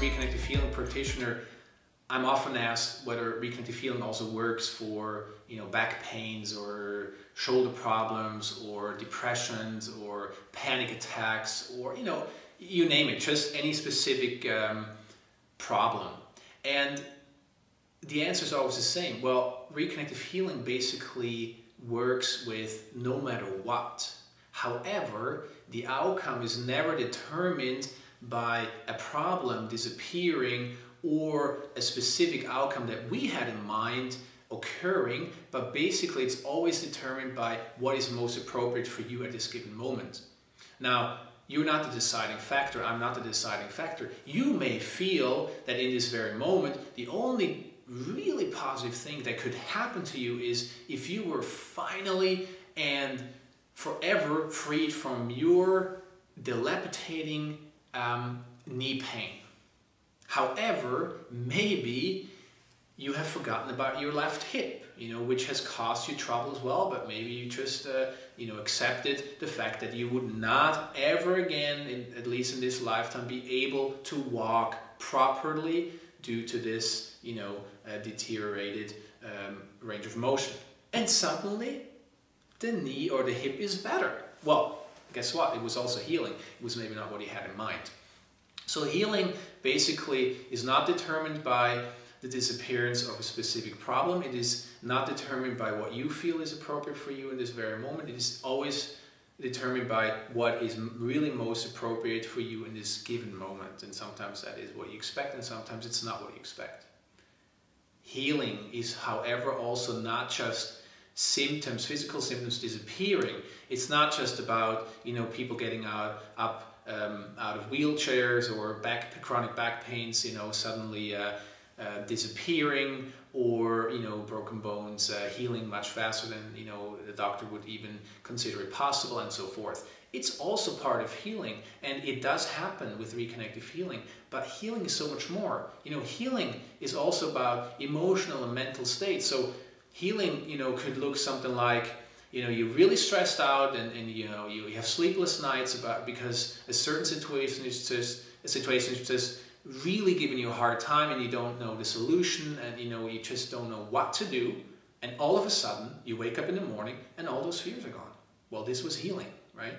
Reconnective Healing practitioner, I'm often asked whether Reconnective Healing also works for, back pains or shoulder problems or depressions or panic attacks or, you name it, just any specific problem. And the answer is always the same. Well, Reconnective Healing basically works with no matter what. However, the outcome is never determined by a problem disappearing or a specific outcome that we had in mind occurring, but basically it's always determined by what is most appropriate for you at this given moment. Now, you're not the deciding factor, I'm not the deciding factor. You may feel that in this very moment, the only really positive thing that could happen to you is if you were finally and forever freed from your dilapidating knee pain. However, maybe you have forgotten about your left hip, which has caused you trouble as well, but maybe you just, accepted the fact that you would not ever again, at least in this lifetime, be able to walk properly due to this, deteriorated range of motion. And suddenly, the knee or the hip is better. Well, guess what? It was also healing. It was maybe not what he had in mind. So healing basically is not determined by the disappearance of a specific problem. It is not determined by what you feel is appropriate for you in this very moment. It is always determined by what is really most appropriate for you in this given moment. And sometimes that is what you expect, and sometimes it's not what you expect. Healing is, however, also not just symptoms, physical symptoms disappearing. It's not just about, people getting up out of wheelchairs or chronic back pains, suddenly disappearing, or broken bones healing much faster than the doctor would even consider it possible, and so forth. It's also part of healing, and it does happen with Reconnective Healing, but healing is so much more. Healing is also about emotional and mental states. So healing, could look something like, you're really stressed out and you have sleepless nights because a certain situation is just really giving you a hard time, and you don't know the solution, and you just don't know what to do, and all of a sudden you wake up in the morning and all those fears are gone. Well, this was healing, right?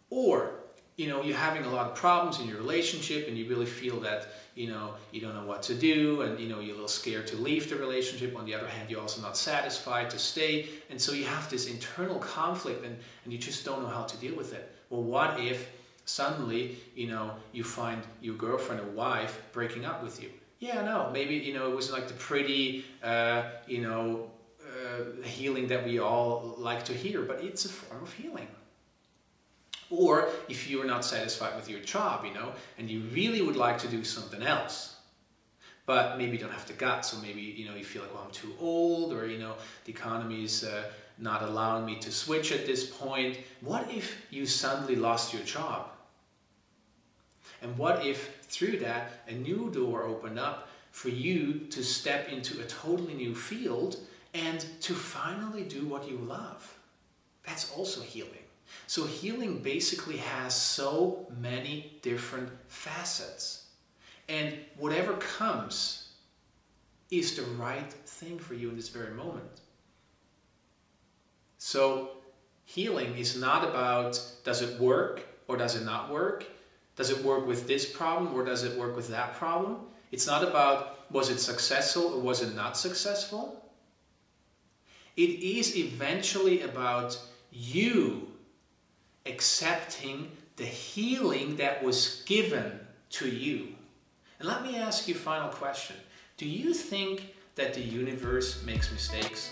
Or you're having a lot of problems in your relationship, and you really feel that you don't know what to do, and you're a little scared to leave the relationship. On the other hand, you're also not satisfied to stay, and so you have this internal conflict, and you just don't know how to deal with it. Well, what if suddenly you find your girlfriend or wife breaking up with you? Yeah, no, maybe it was like the pretty healing that we all like to hear, but it's a form of healing. Or if you're not satisfied with your job, and you really would like to do something else, but maybe you don't have the guts, so maybe you feel like, well, I'm too old, or the economy is not allowing me to switch at this point. What if you suddenly lost your job? And what if through that a new door opened up for you to step into a totally new field and to finally do what you love? That's also healing. So healing basically has so many different facets, and whatever comes is the right thing for you in this very moment. So healing is not about, does it work or does it not work? Does it work with this problem or does it work with that problem? It's not about, was it successful or was it not successful? It is eventually about you accepting the healing that was given to you. And let me ask you a final question. Do you think that the universe makes mistakes?